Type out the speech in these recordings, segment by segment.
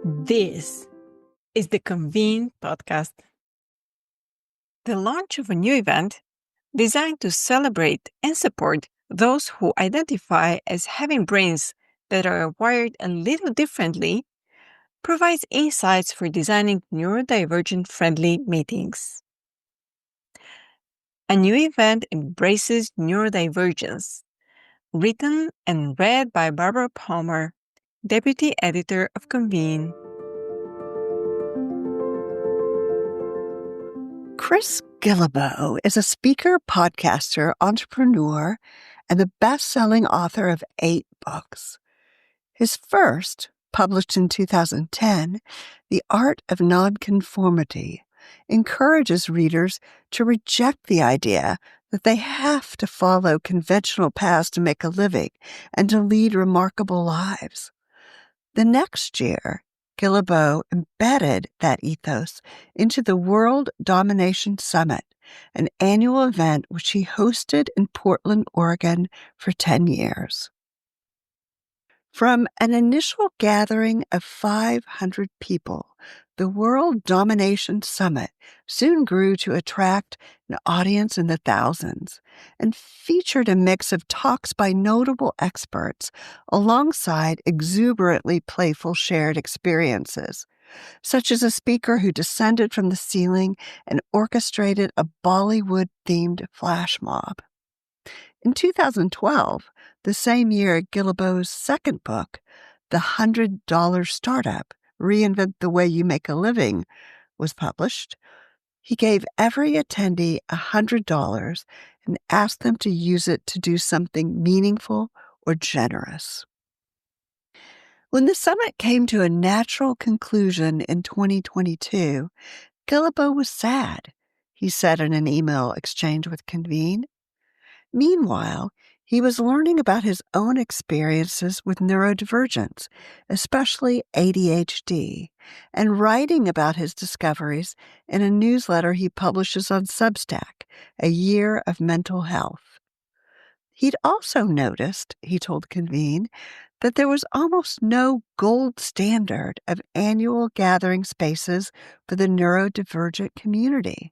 This is the Convene podcast. The launch of a new event designed to celebrate and support those who identify as having brains that are wired a little differently provides insights for designing neurodivergent-friendly meetings. A new event embraces neurodivergence, written and read by Barbara Palmer, Deputy Editor of Convene. Chris Guillebeau is a speaker, podcaster, entrepreneur, and the best-selling author of 8 books. His first, published in 2010, The Art of Nonconformity, encourages readers to reject the idea that they have to follow conventional paths to make a living and to lead remarkable lives. The next year, Guillebeau embedded that ethos into the World Domination Summit, an annual event which he hosted in Portland, Oregon for 10 years. From an initial gathering of 500 people, the World Domination Summit soon grew to attract an audience in the thousands and featured a mix of talks by notable experts alongside exuberantly playful shared experiences, such as a speaker who descended from the ceiling and orchestrated a Bollywood-themed flash mob. In 2012, the same year Guillebeau's second book, The $100 Startup, Reinvent the Way You Make a Living, was published, he gave every attendee $100 and asked them to use it to do something meaningful or generous. When the summit came to a natural conclusion in 2022, Guillebeau was sad, he said in an email exchange with Convene. Meanwhile, he was learning about his own experiences with neurodivergence, especially ADHD, and writing about his discoveries in a newsletter he publishes on Substack, A Year of Mental Health. He'd also noticed, he told Convene, that there was almost no gold standard of annual gathering spaces for the neurodivergent community.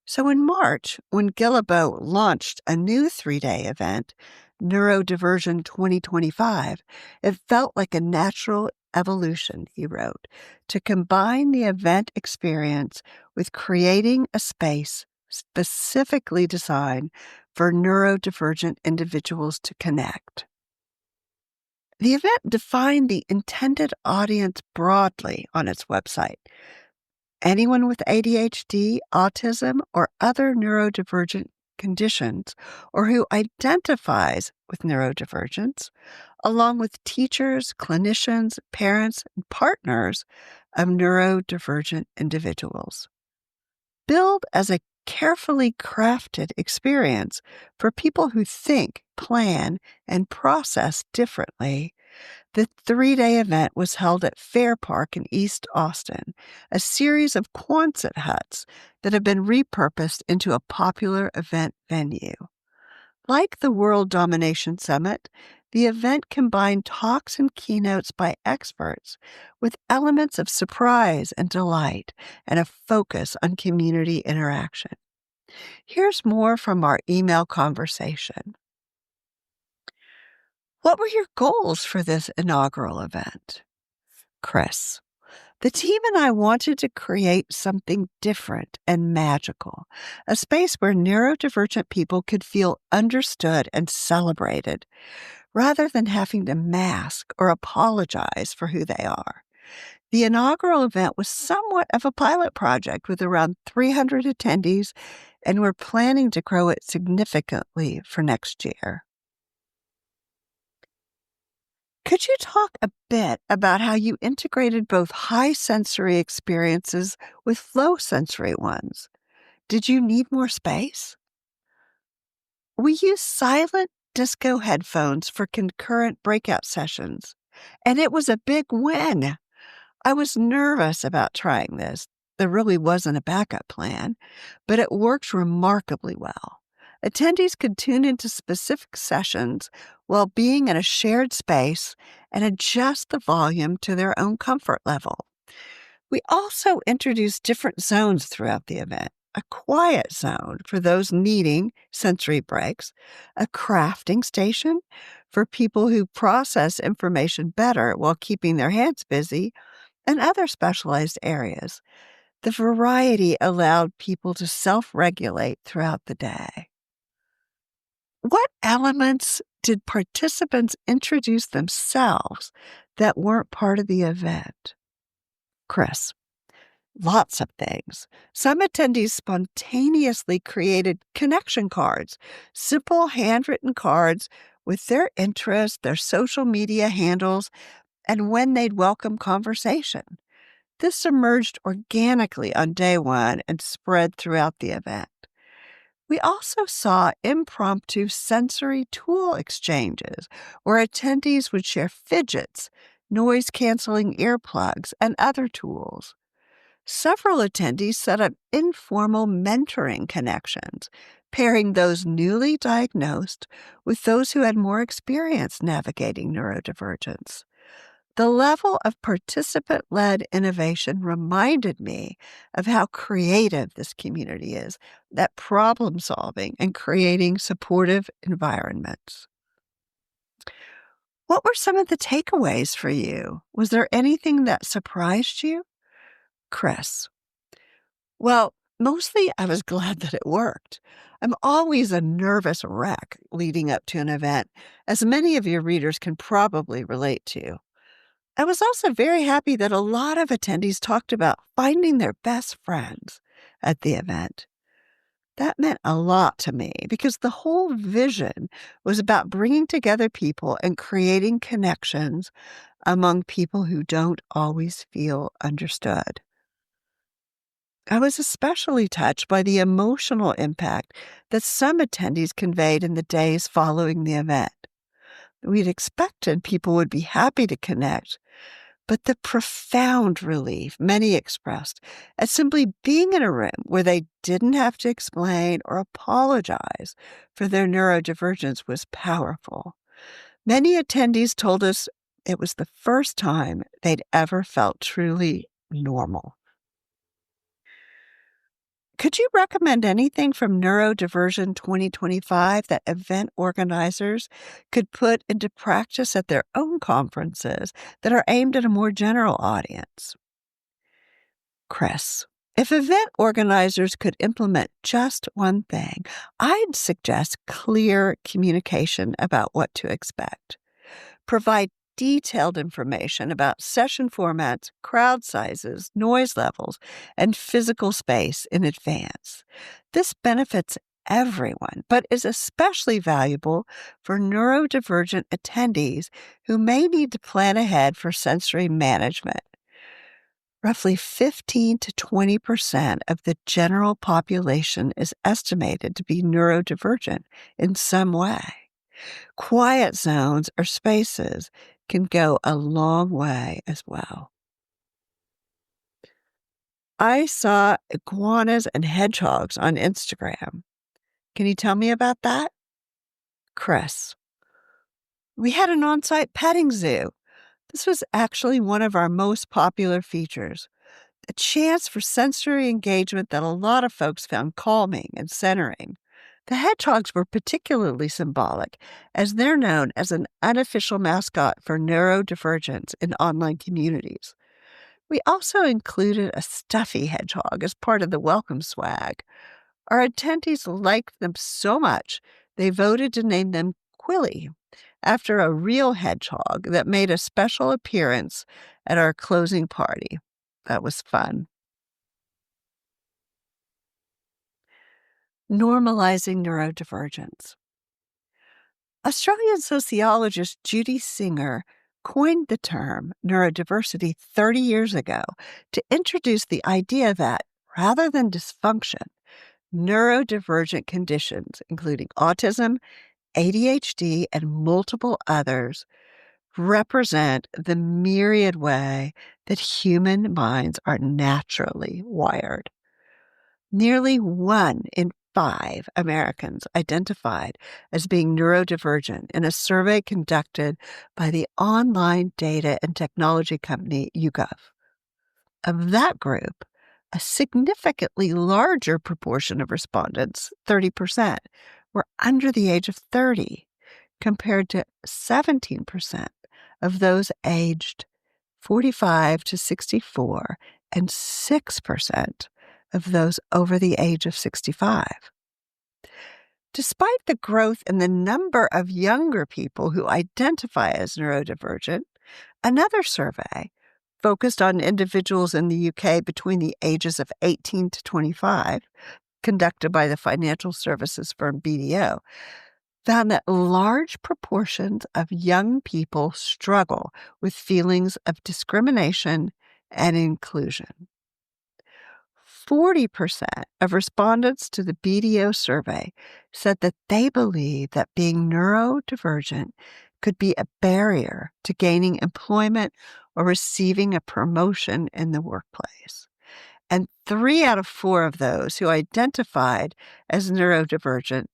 So in March, when Guillebeau launched a new 3-day event, Neurodivergent 2025, it felt like a natural evolution, he wrote, to combine the event experience with creating a space specifically designed for neurodivergent individuals to connect. The event defined the intended audience broadly on its website. Anyone with ADHD, autism, or other neurodivergent conditions, or who identifies with neurodivergence, along with teachers, clinicians, parents, and partners of neurodivergent individuals. Billed as a carefully crafted experience for people who think, plan, and process differently, the 3-day event was held at Fair Park in East Austin, a series of Quonset huts that have been repurposed into a popular event venue. Like the World Domination Summit, the event combined talks and keynotes by experts with elements of surprise and delight and a focus on community interaction. Here's more from our email conversation. What were your goals for this inaugural event? Chris: The team and I wanted to create something different and magical, a space where neurodivergent people could feel understood and celebrated, rather than having to mask or apologize for who they are. The inaugural event was somewhat of a pilot project with around 300 attendees, and we're planning to grow it significantly for next year. Could you talk a bit about how you integrated both high sensory experiences with low sensory ones? Did you need more space? We used silent disco headphones for concurrent breakout sessions, and it was a big win. I was nervous about trying this. There really wasn't a backup plan, but it worked remarkably well. Attendees could tune into specific sessions while being in a shared space and adjust the volume to their own comfort level. We also introduced different zones throughout the event. A quiet zone for those needing sensory breaks, a crafting station for people who process information better while keeping their hands busy, and other specialized areas. The variety allowed people to self-regulate throughout the day. What elements did participants introduce themselves that weren't part of the event? Chris. Lots of things. Some attendees spontaneously created connection cards, simple handwritten cards with their interests, their social media handles, and when they'd welcome conversation. This emerged organically on day one and spread throughout the event. We also saw impromptu sensory tool exchanges where attendees would share fidgets, noise-canceling earplugs, and other tools. Several attendees set up informal mentoring connections, pairing those newly diagnosed with those who had more experience navigating neurodivergence. The level of participant-led innovation reminded me of how creative this community is at problem-solving and creating supportive environments. What were some of the takeaways for you? Was there anything that surprised you? Chris. Well, mostly I was glad that it worked. I'm always a nervous wreck leading up to an event, as many of your readers can probably relate to. I was also very happy that a lot of attendees talked about finding their best friends at the event. That meant a lot to me because the whole vision was about bringing together people and creating connections among people who don't always feel understood. I was especially touched by the emotional impact that some attendees conveyed in the days following the event. We'd expected people would be happy to connect, but the profound relief many expressed at simply being in a room where they didn't have to explain or apologize for their neurodivergence was powerful. Many attendees told us it was the first time they'd ever felt truly normal. Could you recommend anything from Neurodivergent 2025 that event organizers could put into practice at their own conferences that are aimed at a more general audience? Chris, if event organizers could implement just one thing, I'd suggest clear communication about what to expect. Provide detailed information about session formats, crowd sizes, noise levels, and physical space in advance. This benefits everyone, but is especially valuable for neurodivergent attendees who may need to plan ahead for sensory management. Roughly 15 to 20% of the general population is estimated to be neurodivergent in some way. Quiet zones or spaces can go a long way as well. I saw iguanas and hedgehogs on Instagram. Can you tell me about that? Chris. We had an on-site petting zoo. This was actually one of our most popular features. A chance for sensory engagement that a lot of folks found calming and centering. The hedgehogs were particularly symbolic, as they're known as an unofficial mascot for neurodivergence in online communities. We also included a stuffy hedgehog as part of the welcome swag. Our attendees liked them so much, they voted to name them Quilly, after a real hedgehog that made a special appearance at our closing party. That was fun. Normalizing neurodivergence. Australian sociologist Judy Singer coined the term neurodiversity 30 years ago to introduce the idea that, rather than dysfunction, neurodivergent conditions, including autism, ADHD, and multiple others, represent the myriad way that human minds are naturally wired. Nearly 1 in 5 Americans identified as being neurodivergent in a survey conducted by the online data and technology company YouGov. Of that group, a significantly larger proportion of respondents, 30%, were under the age of 30, compared to 17% of those aged 45 to 64 and 6% of those over the age of 65. Despite the growth in the number of younger people who identify as neurodivergent, another survey focused on individuals in the UK between the ages of 18 to 25, conducted by the financial services firm BDO, found that large proportions of young people struggle with feelings of discrimination and inclusion. 40% of respondents to the BDO survey said that they believe that being neurodivergent could be a barrier to gaining employment or receiving a promotion in the workplace. And 3 out of 4 of those who identified as neurodivergent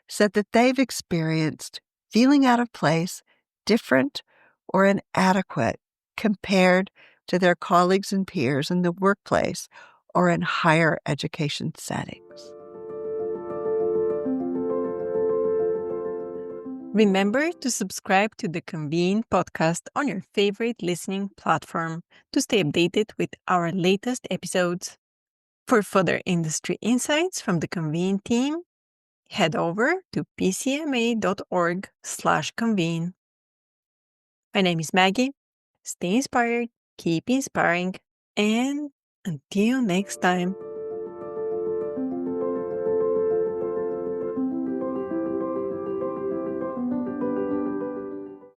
said that they've experienced feeling out of place, different, or inadequate compared to their colleagues and peers in the workplace or in higher education settings. Remember to subscribe to the Convene podcast on your favorite listening platform to stay updated with our latest episodes. For further industry insights from the Convene team, head over to pcma.org/convene. My name is Maggie. Stay inspired, keep inspiring, and until next time.